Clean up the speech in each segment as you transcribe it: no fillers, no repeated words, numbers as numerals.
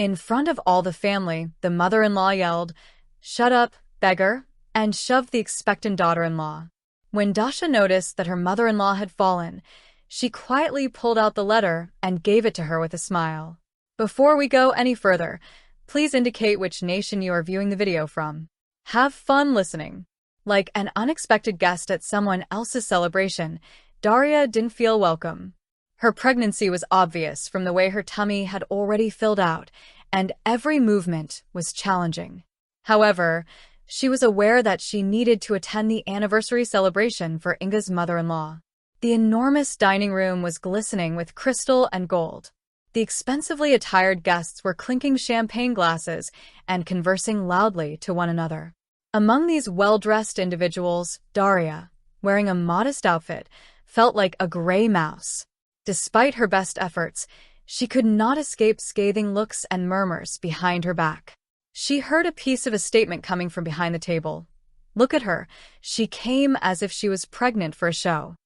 In front of all the family, the mother-in-law yelled, "Shut up, beggar," and shoved the expectant daughter-in-law. When Dasha noticed that her mother-in-law had fallen, she quietly pulled out the letter and gave it to her with a smile. Before we go any further, please indicate which nation you are viewing the video from. Have fun listening. Like an unexpected guest at someone else's celebration, Daria didn't feel welcome. Her pregnancy was obvious from the way her tummy had already filled out, and every movement was challenging. However, she was aware that she needed to attend the anniversary celebration for Inga's mother-in-law. The enormous dining room was glistening with crystal and gold. The expensively attired guests were clinking champagne glasses and conversing loudly to one another. Among these well-dressed individuals, Daria, wearing a modest outfit, felt like a gray mouse. Despite her best efforts, she could not escape scathing looks and murmurs behind her back. She heard a piece of a statement coming from behind the table. Look at her. She came as if she was pregnant for a show.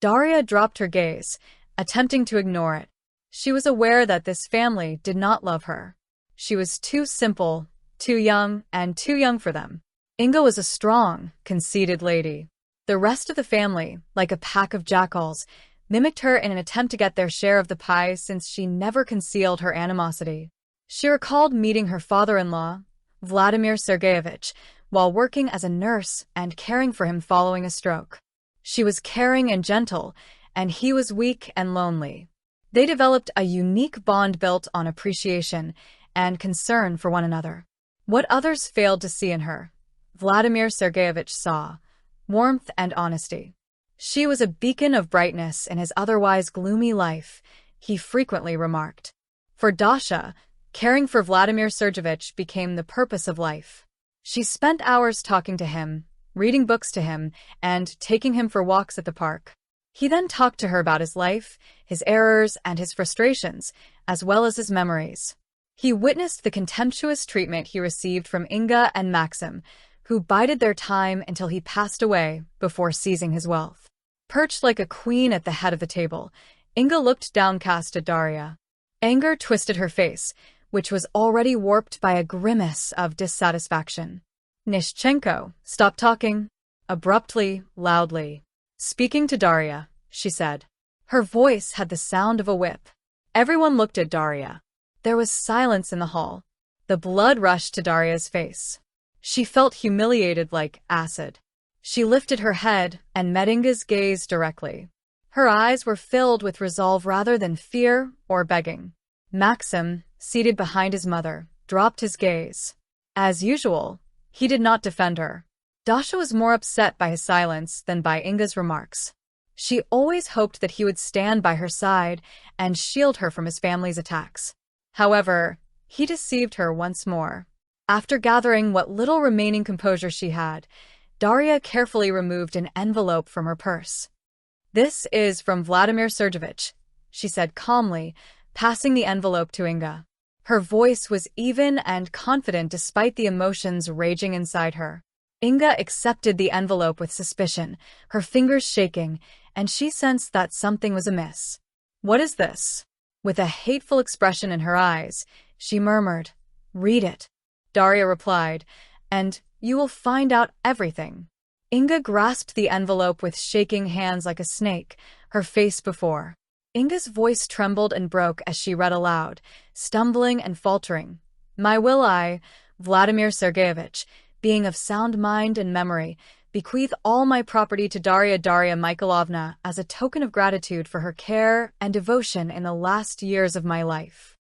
Daria dropped her gaze, attempting to ignore it. She was aware that this family did not love her. She was too simple, too young, and too young for them. Inga was a strong, conceited lady. The rest of the family, like a pack of jackals, mimicked her in an attempt to get their share of the pie since she never concealed her animosity. She recalled meeting her father-in-law, Vladimir Sergeyevich, while working as a nurse and caring for him following a stroke. She was caring and gentle, and he was weak and lonely. They developed a unique bond built on appreciation and concern for one another. What others failed to see in her, Vladimir Sergeyevich saw: warmth and honesty. She was a beacon of brightness in his otherwise gloomy life, he frequently remarked. For Dasha, caring for Vladimir Sergeyevich became the purpose of life. She spent hours talking to him, reading books to him, and taking him for walks at the park. He then talked to her about his life, his errors, and his frustrations, as well as his memories. He witnessed the contemptuous treatment he received from Inga and Maxim, who bided their time until he passed away before seizing his wealth. Perched like a queen at the head of the table, Inga looked downcast at Daria. Anger twisted her face, which was already warped by a grimace of dissatisfaction. "Nishchenko, stop talking." Abruptly, loudly. Speaking to Daria, she said. Her voice had the sound of a whip. Everyone looked at Daria. There was silence in the hall. The blood rushed to Daria's face. She felt humiliated like acid. She lifted her head and met Inga's gaze directly. Her eyes were filled with resolve rather than fear or begging. Maxim, seated behind his mother, dropped his gaze. As usual, he did not defend her. Dasha was more upset by his silence than by Inga's remarks. She always hoped that he would stand by her side and shield her from his family's attacks. However, he deceived her once more. After gathering what little remaining composure she had, Daria carefully removed an envelope from her purse. "This is from Vladimir Sergeyevich," she said calmly, passing the envelope to Inga. Her voice was even and confident despite the emotions raging inside her. Inga accepted the envelope with suspicion, her fingers shaking, and she sensed that something was amiss. "What is this?" With a hateful expression in her eyes, she murmured, "Read it." Daria replied, "And you will find out everything." Inga grasped the envelope with shaking hands like a snake, her face before. Inga's voice trembled and broke as she read aloud, stumbling and faltering. "My will I, Vladimir Sergeyevich, being of sound mind and memory, bequeath all my property to Daria Mikhailovna as a token of gratitude for her care and devotion in the last years of my life."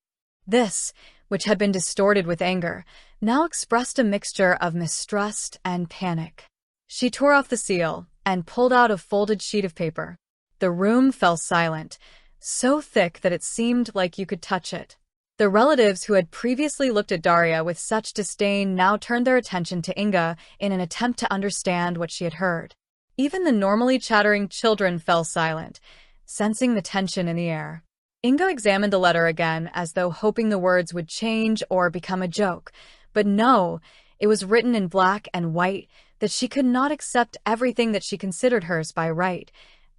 This, which had been distorted with anger, now expressed a mixture of mistrust and panic. She tore off the seal and pulled out a folded sheet of paper. The room fell silent, so thick that it seemed like you could touch it. The relatives who had previously looked at Daria with such disdain now turned their attention to Inga in an attempt to understand what she had heard. Even the normally chattering children fell silent, sensing the tension in the air. Inga examined the letter again as though hoping the words would change or become a joke, but no, it was written in black and white that she could not accept everything that she considered hers by right,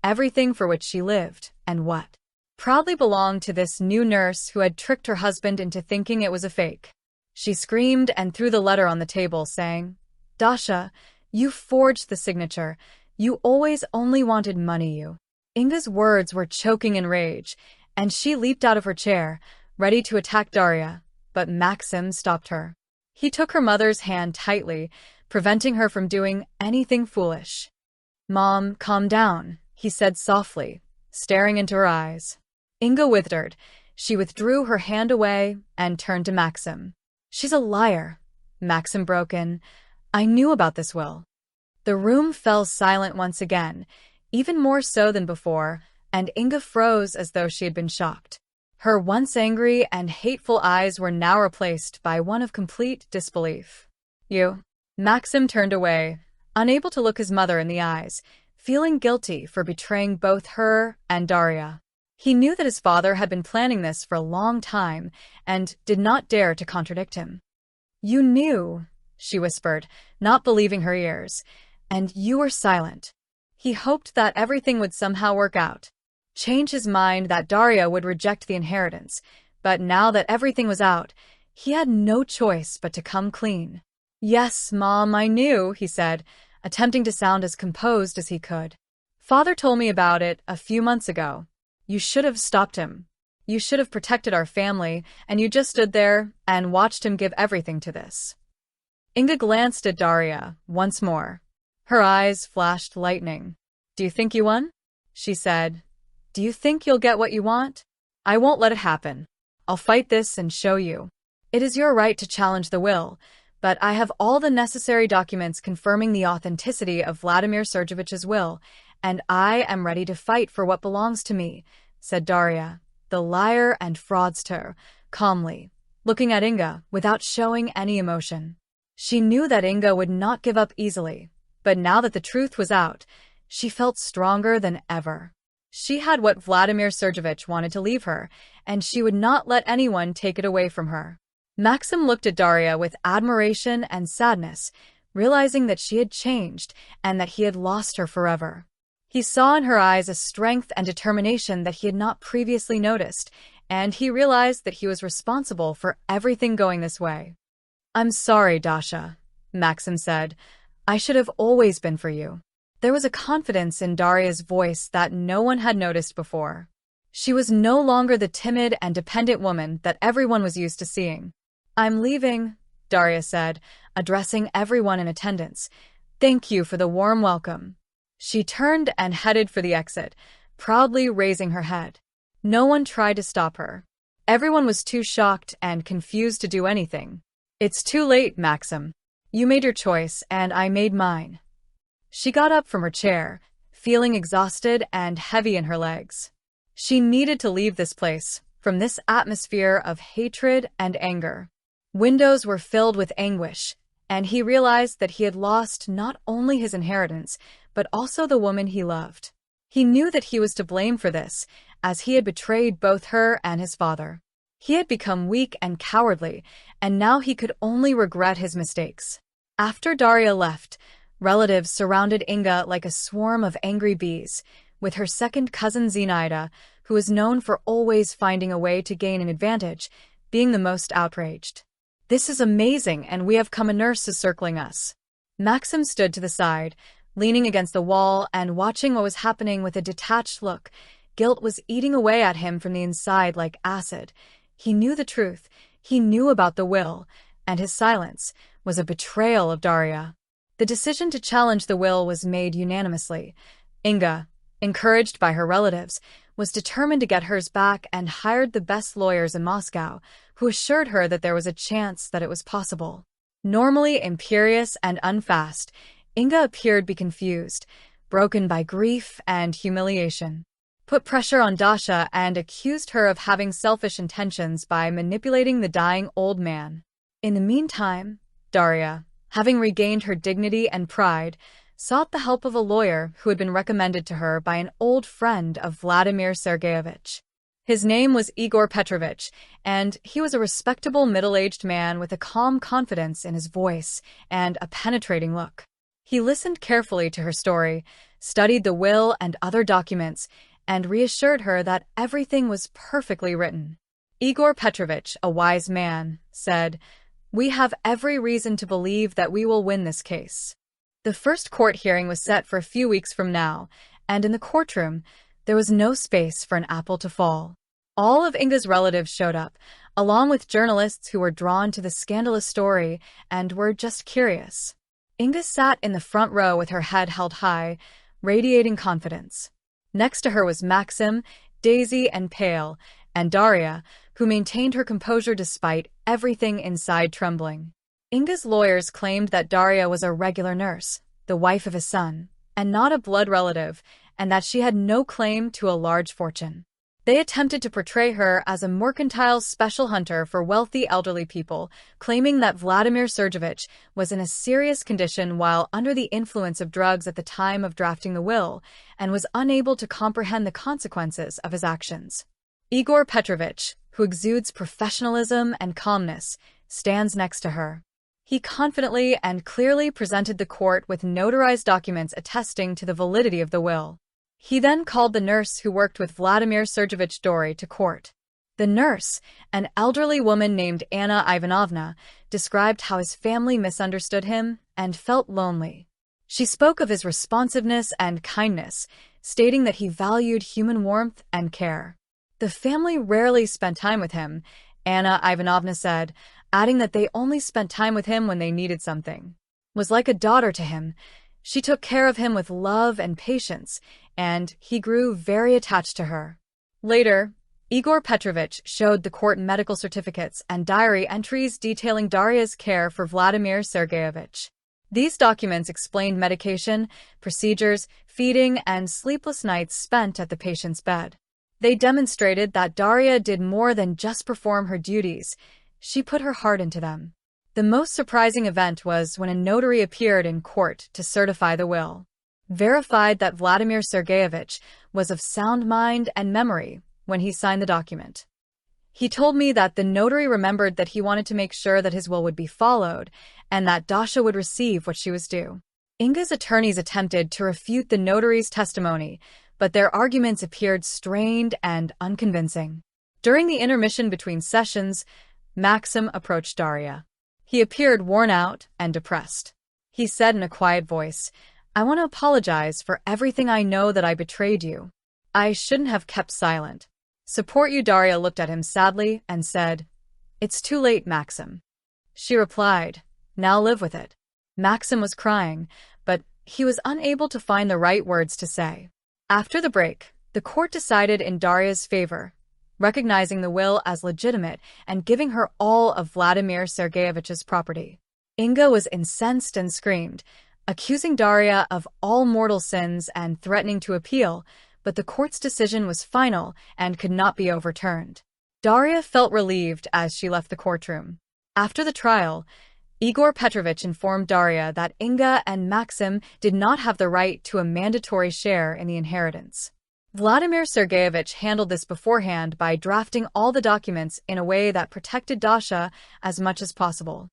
everything for which she lived, and what proudly belonged to this new nurse who had tricked her husband into thinking it was a fake. She screamed and threw the letter on the table, saying, "Dasha, you forged the signature. You always only wanted money, you." Inga's words were choking in rage, and she leaped out of her chair, ready to attack Daria, but Maxim stopped her. He took her mother's hand tightly, preventing her from doing anything foolish. "Mom, calm down," he said softly, staring into her eyes. Inga withered. She withdrew her hand away and turned to Maxim. "She's a liar," Maxim broke in. "I knew about this will." The room fell silent once again, even more so than before, and Inga froze as though she had been shocked. Her once angry and hateful eyes were now replaced by one of complete disbelief. "You?" Maxim turned away, unable to look his mother in the eyes, feeling guilty for betraying both her and Daria. He knew that his father had been planning this for a long time and did not dare to contradict him. "You knew," she whispered, not believing her ears, "and you were silent." He hoped that everything would somehow work out, change his mind that Daria would reject the inheritance, but now that everything was out, he had no choice but to come clean. "Yes, Mom, I knew," he said, attempting to sound as composed as he could. "Father told me about it a few months ago. You should have stopped him. You should have protected our family, and you just stood there and watched him give everything to this." Inga glanced at Daria once more. Her eyes flashed lightning. "Do you think you won?" she said. "Do you think you'll get what you want? I won't let it happen. I'll fight this and show you. It is your right to challenge the will, but I have all the necessary documents confirming the authenticity of Vladimir Sergevich's will, and I am ready to fight for what belongs to me," said Daria, the liar and fraudster, calmly, looking at Inga without showing any emotion. She knew that Inga would not give up easily, but now that the truth was out, she felt stronger than ever. She had what Vladimir Sergevich wanted to leave her, and she would not let anyone take it away from her. Maxim looked at Daria with admiration and sadness, realizing that she had changed and that he had lost her forever. He saw in her eyes a strength and determination that he had not previously noticed, and he realized that he was responsible for everything going this way. "I'm sorry, Dasha," Maxim said. "I should have always been for you." There was a confidence in Daria's voice that no one had noticed before. She was no longer the timid and dependent woman that everyone was used to seeing. "I'm leaving," Daria said, addressing everyone in attendance. "Thank you for the warm welcome." She turned and headed for the exit, proudly raising her head. No one tried to stop her. Everyone was too shocked and confused to do anything. "It's too late, Maxim. You made your choice, and I made mine." She got up from her chair, feeling exhausted and heavy in her legs. She needed to leave this place, from this atmosphere of hatred and anger. Windows were filled with anguish, and he realized that he had lost not only his inheritance, but also the woman he loved. He knew that he was to blame for this, as he had betrayed both her and his father. He had become weak and cowardly, and now he could only regret his mistakes. After Daria left, relatives surrounded Inga like a swarm of angry bees, with her second cousin Zenaida, who was known for always finding a way to gain an advantage, being the most outraged. "This is amazing, and we have come a nurse is circling us." Maxim stood to the side, leaning against the wall and watching what was happening with a detached look. Guilt was eating away at him from the inside like acid. He knew the truth. He knew about the will, and his silence was a betrayal of Daria. The decision to challenge the will was made unanimously. Inga, encouraged by her relatives, was determined to get hers back and hired the best lawyers in Moscow, who assured her that there was a chance that it was possible. Normally imperious and unfast, Inga appeared to be confused, broken by grief and humiliation. Put pressure on Dasha and accused her of having selfish intentions by manipulating the dying old man. In the meantime, Daria, having regained her dignity and pride, sought the help of a lawyer who had been recommended to her by an old friend of Vladimir Sergeyevich. His name was Igor Petrovich, and he was a respectable middle-aged man with a calm confidence in his voice and a penetrating look. He listened carefully to her story, studied the will and other documents, and reassured her that everything was perfectly written. Igor Petrovich, a wise man, said, "We have every reason to believe that we will win this case." The first court hearing was set for a few weeks from now, and in the courtroom, there was no space for an apple to fall. All of Inga's relatives showed up, along with journalists who were drawn to the scandalous story and were just curious. Inga sat in the front row with her head held high, radiating confidence. Next to her was Maxim, Daisy, and Pale, and Daria, who maintained her composure despite everything inside trembling. Inga's lawyers claimed that Daria was a regular nurse, the wife of his son, and not a blood relative, and that she had no claim to a large fortune. They attempted to portray her as a mercantile special hunter for wealthy elderly people, claiming that Vladimir Sergeyevich was in a serious condition while under the influence of drugs at the time of drafting the will, and was unable to comprehend the consequences of his actions. Igor Petrovich, who exudes professionalism and calmness, stands next to her. He confidently and clearly presented the court with notarized documents attesting to the validity of the will. He then called the nurse who worked with Vladimir Sergeyevich Dory to court. The nurse, an elderly woman named Anna Ivanovna, described how his family misunderstood him and felt lonely. She spoke of his responsiveness and kindness, stating that he valued human warmth and care. The family rarely spent time with him, Anna Ivanovna said, adding that they only spent time with him when they needed something. Was like a daughter to him. She took care of him with love and patience, and he grew very attached to her. Later, Igor Petrovich showed the court medical certificates and diary entries detailing Daria's care for Vladimir Sergeyevich. These documents explained medication, procedures, feeding, and sleepless nights spent at the patient's bed. They demonstrated that Daria did more than just perform her duties. She put her heart into them. The most surprising event was when a notary appeared in court to certify the will. Verified that Vladimir Sergeyevich was of sound mind and memory when he signed the document. He told me that the notary remembered that he wanted to make sure that his will would be followed and that Dasha would receive what she was due. Inga's attorneys attempted to refute the notary's testimony, but their arguments appeared strained and unconvincing. During the intermission between sessions, Maxim approached Daria. He appeared worn out and depressed. He said in a quiet voice, "I want to apologize for everything. I know that I betrayed you. I shouldn't have kept silent." "Support you." Daria looked at him sadly and said, "It's too late, Maxim." She replied, "Now live with it." Maxim was crying, but he was unable to find the right words to say. After the break, the court decided in Daria's favor, recognizing the will as legitimate and giving her all of Vladimir Sergeyevich's property. Inga was incensed and screamed, accusing Daria of all mortal sins and threatening to appeal, but the court's decision was final and could not be overturned. Daria felt relieved as she left the courtroom. After the trial, Igor Petrovich informed Daria that Inga and Maxim did not have the right to a mandatory share in the inheritance. Vladimir Sergeyevich handled this beforehand by drafting all the documents in a way that protected Dasha as much as possible.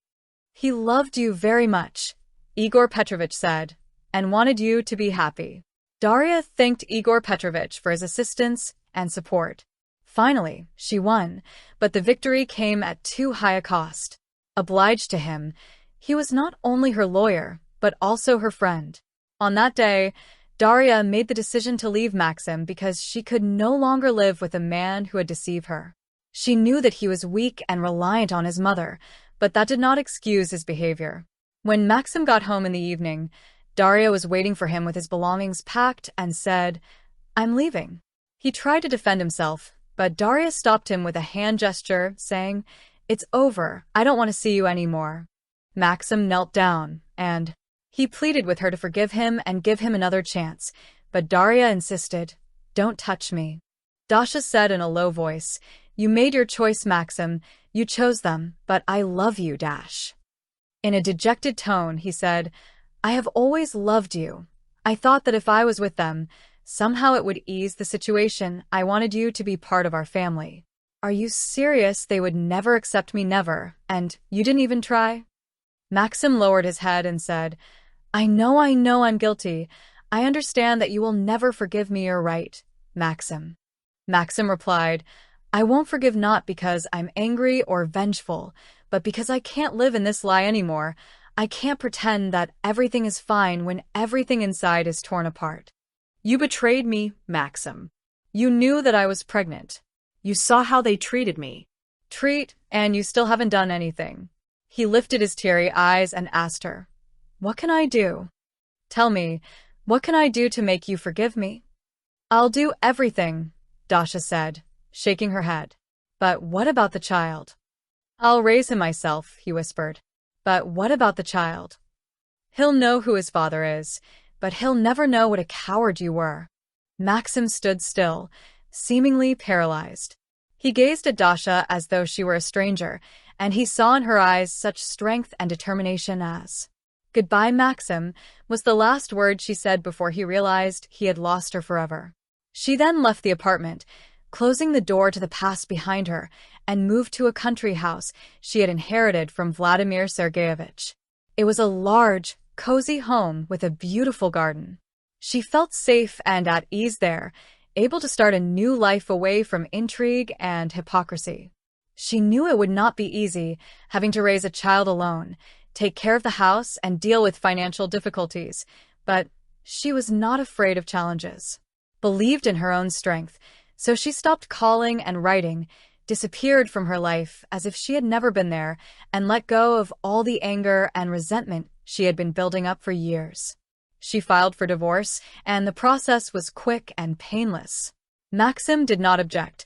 "He loved you very much," Igor Petrovich said, "and wanted you to be happy." Daria thanked Igor Petrovich for his assistance and support. Finally, she won, but the victory came at too high a cost. Obliged to him, he was not only her lawyer, but also her friend. On that day, Daria made the decision to leave Maxim because she could no longer live with a man who had deceived her. She knew that he was weak and reliant on his mother, but that did not excuse his behavior. When Maxim got home in the evening, Daria was waiting for him with his belongings packed and said, "I'm leaving." He tried to defend himself, but Daria stopped him with a hand gesture, saying, "It's over. I don't want to see you anymore." Maxim knelt down, and he pleaded with her to forgive him and give him another chance, but Daria insisted, "Don't touch me." Dasha said in a low voice, "You made your choice, Maxim. You chose them, but I love you, Dash." In a dejected tone, he said, "I have always loved you. I thought that if I was with them, somehow it would ease the situation. I wanted you to be part of our family." "Are you serious? They would never accept me, never, and you didn't even try?" Maxim lowered his head and said, I know I'm guilty. I understand that you will never forgive me or right. Maxim. Maxim replied, I won't forgive not because I'm angry or vengeful, but because I can't live in this lie anymore. I can't pretend that everything is fine when everything inside is torn apart. You betrayed me, Maxim. You knew that I was pregnant. You saw how they treated me. And you still haven't done anything. He lifted his teary eyes and asked her, What can I do? Tell me, what can I do to make you forgive me? I'll do everything, Dasha said, shaking her head. But what about the child? I'll raise him myself, he whispered. But what about the child? He'll know who his father is, but he'll never know what a coward you were. Maxim stood still, seemingly paralyzed. He gazed at Dasha as though she were a stranger, and he saw in her eyes such strength and determination as... Goodbye, Maxim, was the last word she said before he realized he had lost her forever. She then left the apartment, closing the door to the past behind her, and moved to a country house she had inherited from Vladimir Sergeyevich. It was a large, cozy home with a beautiful garden. She felt safe and at ease there, able to start a new life away from intrigue and hypocrisy. She knew it would not be easy, having to raise a child alone, take care of the house, and deal with financial difficulties, but she was not afraid of challenges. Believed in her own strength, so she stopped calling and writing, disappeared from her life as if she had never been there, and let go of all the anger and resentment she had been building up for years. She filed for divorce, and the process was quick and painless. Maxim did not object.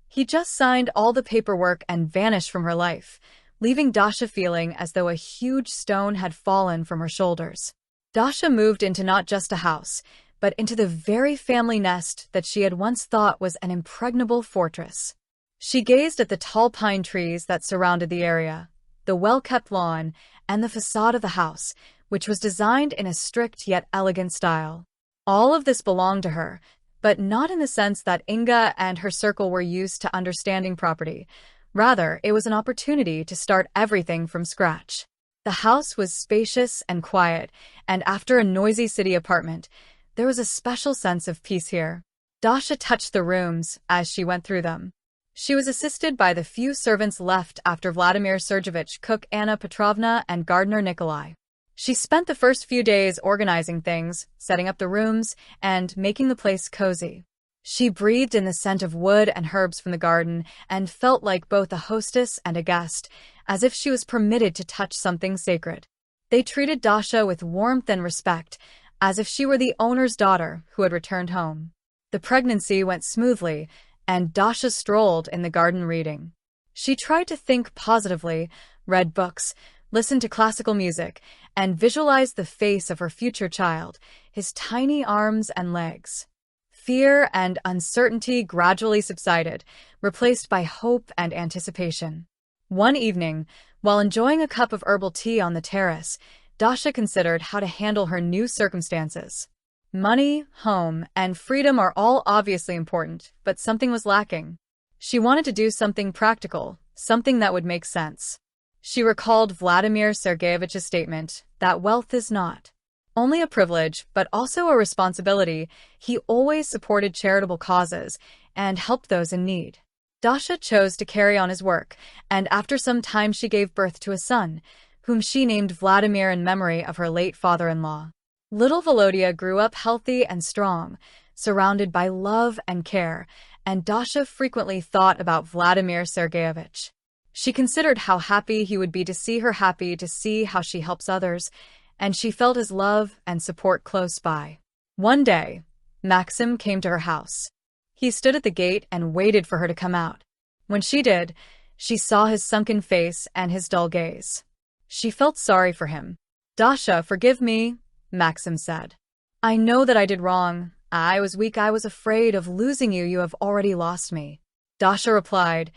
He just signed all the paperwork and vanished from her life, leaving Dasha feeling as though a huge stone had fallen from her shoulders. Dasha moved into not just a house, but into the very family nest that she had once thought was an impregnable fortress. She gazed at the tall pine trees that surrounded the area, the well-kept lawn, and the facade of the house, which was designed in a strict yet elegant style. All of this belonged to her, but not in the sense that Inga and her circle were used to understanding property. Rather, it was an opportunity to start everything from scratch. The house was spacious and quiet, and after a noisy city apartment, there was a special sense of peace here. Dasha touched the rooms as she went through them. She was assisted by the few servants left after Vladimir Sergeyevich, cook Anna Petrovna, and gardener Nikolai. She spent the first few days organizing things, setting up the rooms, and making the place cozy. She breathed in the scent of wood and herbs from the garden and felt like both a hostess and a guest, as if she was permitted to touch something sacred. They treated Dasha with warmth and respect, as if she were the owner's daughter who had returned home. The pregnancy went smoothly, and Dasha strolled in the garden reading. She tried to think positively, read books, listened to classical music, and visualized the face of her future child, his tiny arms and legs. Fear and uncertainty gradually subsided, replaced by hope and anticipation. One evening, while enjoying a cup of herbal tea on the terrace, Dasha considered how to handle her new circumstances. Money, home, and freedom are all obviously important, but something was lacking. She wanted to do something practical, something that would make sense. She recalled Vladimir Sergeyevich's statement that wealth is not only a privilege, but also a responsibility. He always supported charitable causes and helped those in need. Dasha chose to carry on his work, and after some time she gave birth to a son, whom she named Vladimir in memory of her late father-in-law. Little Volodya grew up healthy and strong, surrounded by love and care, and Dasha frequently thought about Vladimir Sergeyevich. She considered how happy he would be to see her happy, to see how she helps others, and she felt his love and support close by. One day, Maxim came to her house. He stood at the gate and waited for her to come out. When she did, she saw his sunken face and his dull gaze. She felt sorry for him. "Dasha, forgive me," Maxim said. "I know that I did wrong. I was weak. I was afraid of losing you. You have already lost me." Dasha replied,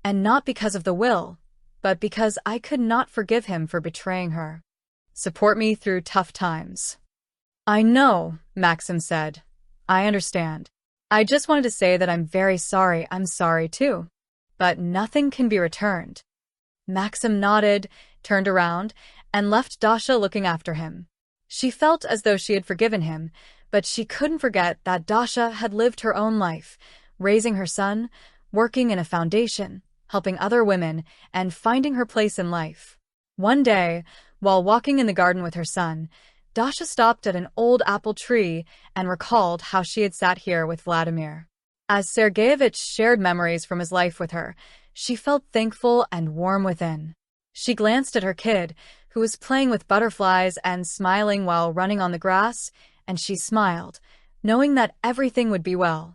"And not because of the will, but because I could not forgive him for betraying her. Support me through tough times." "I know," Maxim said. "I understand. I just wanted to say that I'm very sorry. I'm sorry too. But nothing can be returned." Maxim nodded, turned around, and left Dasha looking after him. She felt as though she had forgiven him, But she couldn't forget that Dasha had lived her own life, raising her son, working in a foundation, helping other women, and finding her place in life. One day, while walking in the garden with her son, Dasha stopped at an old apple tree and recalled how she had sat here with Vladimir. As Sergeyevich shared memories from his life with her, she felt thankful and warm within. She glanced at her kid, who was playing with butterflies and smiling while running on the grass, and she smiled, knowing that everything would be well.